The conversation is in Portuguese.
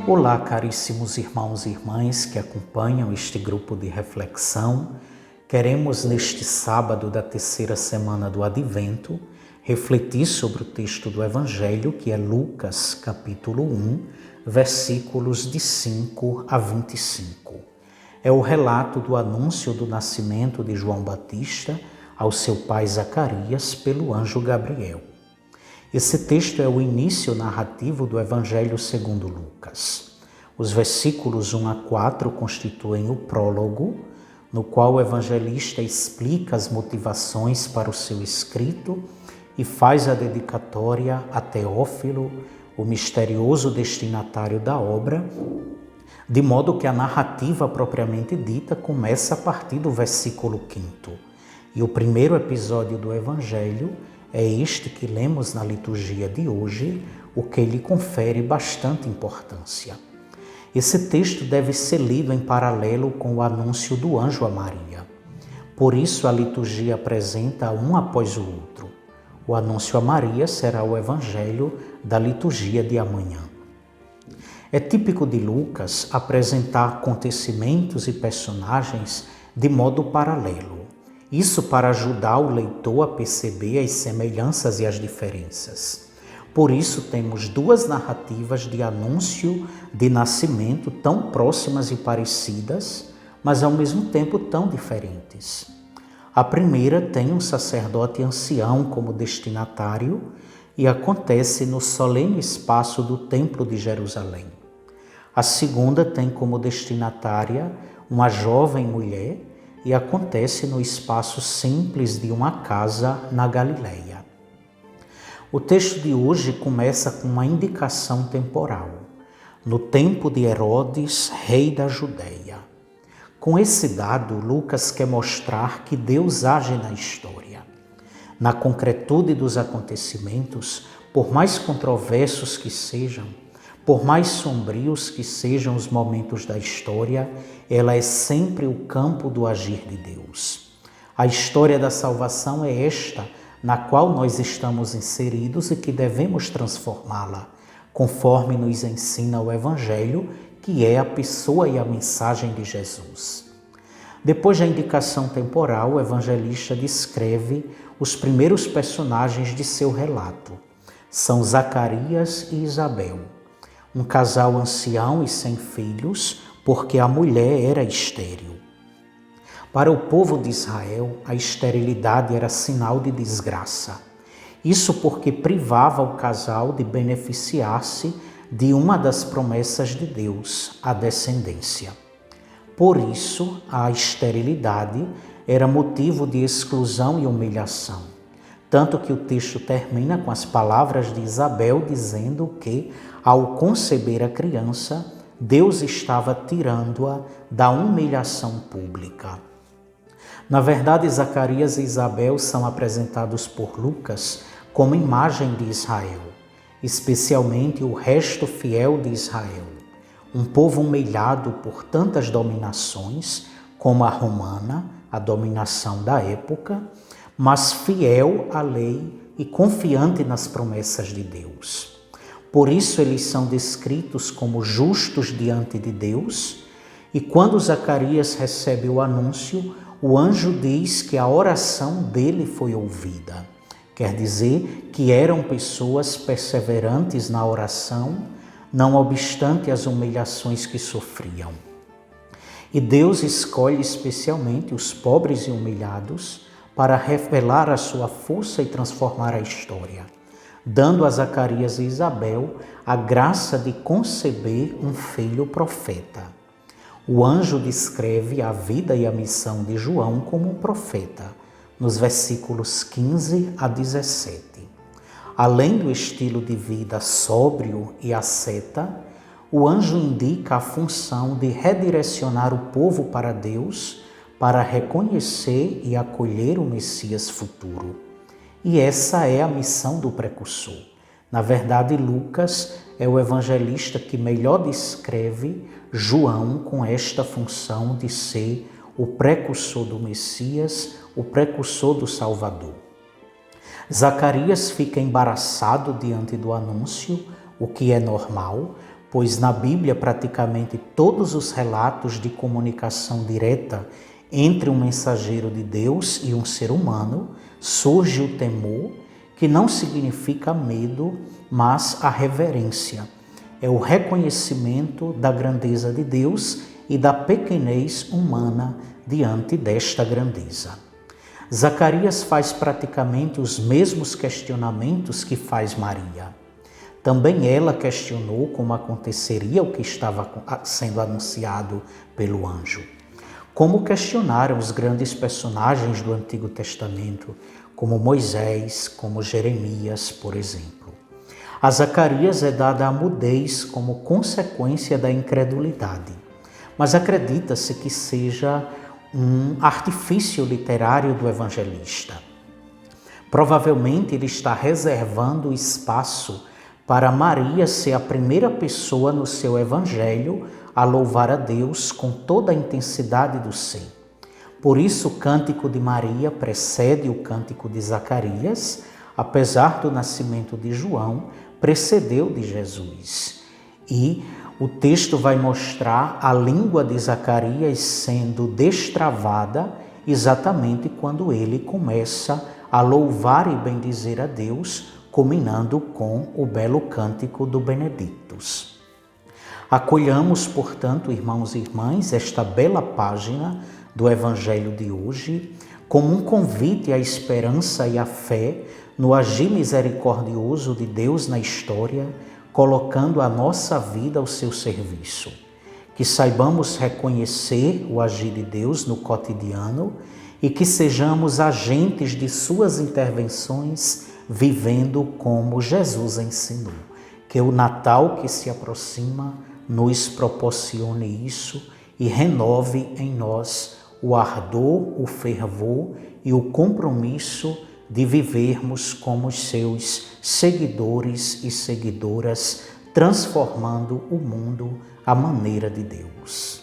Olá, caríssimos irmãos e irmãs que acompanham este grupo de reflexão. Queremos, neste sábado da terceira semana do Advento, refletir sobre o texto do Evangelho, que é Lucas, capítulo 1, versículos de 5 a 25. É o relato do anúncio do nascimento de João Batista ao seu pai Zacarias pelo anjo Gabriel. Esse texto é o início narrativo do Evangelho segundo Lucas. Os versículos 1 a 4 constituem o prólogo, no qual o evangelista explica as motivações para o seu escrito e faz a dedicatória a Teófilo, o misterioso destinatário da obra, de modo que a narrativa propriamente dita começa a partir do versículo 5º. E o primeiro episódio do Evangelho é este que lemos na liturgia de hoje, o que lhe confere bastante importância. Esse texto deve ser lido em paralelo com o anúncio do anjo a Maria. Por isso a liturgia apresenta um após o outro. O anúncio a Maria será o evangelho da liturgia de amanhã. É típico de Lucas apresentar acontecimentos e personagens de modo paralelo. Isso para ajudar o leitor a perceber as semelhanças e as diferenças. Por isso temos duas narrativas de anúncio de nascimento tão próximas e parecidas, mas ao mesmo tempo tão diferentes. A primeira tem um sacerdote ancião como destinatário e acontece no solene espaço do Templo de Jerusalém. A segunda tem como destinatária uma jovem mulher e acontece no espaço simples de uma casa na Galileia. O texto de hoje começa com uma indicação temporal, no tempo de Herodes, rei da Judeia. Com esse dado, Lucas quer mostrar que Deus age na história. Na concretude dos acontecimentos, por mais controversos que sejam, por mais sombrios que sejam os momentos da história, ela é sempre o campo do agir de Deus. A história da salvação é esta, na qual nós estamos inseridos e que devemos transformá-la, conforme nos ensina o Evangelho, que é a pessoa e a mensagem de Jesus. Depois da indicação temporal, o evangelista descreve os primeiros personagens de seu relato. São Zacarias e Isabel, um casal ancião e sem filhos, porque a mulher era estéril. Para o povo de Israel, a esterilidade era sinal de desgraça. Isso porque privava o casal de beneficiar-se de uma das promessas de Deus, a descendência. Por isso, a esterilidade era motivo de exclusão e humilhação. Tanto que o texto termina com as palavras de Isabel dizendo que, ao conceber a criança, Deus estava tirando-a da humilhação pública. Na verdade, Zacarias e Isabel são apresentados por Lucas como imagem de Israel, especialmente o resto fiel de Israel, um povo humilhado por tantas dominações, como a romana, a dominação da época, mas fiel à lei e confiante nas promessas de Deus. Por isso eles são descritos como justos diante de Deus, e quando Zacarias recebe o anúncio, o anjo diz que a oração dele foi ouvida. Quer dizer que eram pessoas perseverantes na oração, não obstante as humilhações que sofriam. E Deus escolhe especialmente os pobres e humilhados para revelar a sua força e transformar a história, dando a Zacarias e Isabel a graça de conceber um filho profeta. O anjo descreve a vida e a missão de João como um profeta, nos versículos 15 a 17. Além do estilo de vida sóbrio e asceta, o anjo indica a função de redirecionar o povo para Deus para reconhecer e acolher o Messias futuro. E essa é a missão do precursor. Na verdade, Lucas é o evangelista que melhor descreve João com esta função de ser o precursor do Messias, o precursor do Salvador. Zacarias fica embaraçado diante do anúncio, o que é normal, pois na Bíblia praticamente todos os relatos de comunicação direta entre um mensageiro de Deus e um ser humano surge o temor, que não significa medo, mas a reverência. É o reconhecimento da grandeza de Deus e da pequenez humana diante desta grandeza. Zacarias faz praticamente os mesmos questionamentos que faz Maria. Também ela questionou como aconteceria o que estava sendo anunciado pelo anjo. Como questionaram os grandes personagens do Antigo Testamento, como Moisés, como Jeremias, por exemplo. A Zacarias é dada a mudez como consequência da incredulidade, mas acredita-se que seja um artifício literário do evangelista. Provavelmente ele está reservando espaço para Maria ser a primeira pessoa no seu evangelho a louvar a Deus com toda a intensidade do ser. Por isso, o cântico de Maria precede o cântico de Zacarias, apesar do nascimento de João, precedeu de Jesus. E o texto vai mostrar a língua de Zacarias sendo destravada exatamente quando ele começa a louvar e bendizer a Deus, culminando com o belo cântico do Benedictus. Acolhamos, portanto, irmãos e irmãs, esta bela página do Evangelho de hoje como um convite à esperança e à fé no agir misericordioso de Deus na história, colocando a nossa vida ao seu serviço. Que saibamos reconhecer o agir de Deus no cotidiano e que sejamos agentes de suas intervenções, vivendo como Jesus ensinou. Que o Natal que se aproxima nos proporcione isso e renove em nós o ardor, o fervor e o compromisso de vivermos como os seus seguidores e seguidoras, transformando o mundo à maneira de Deus.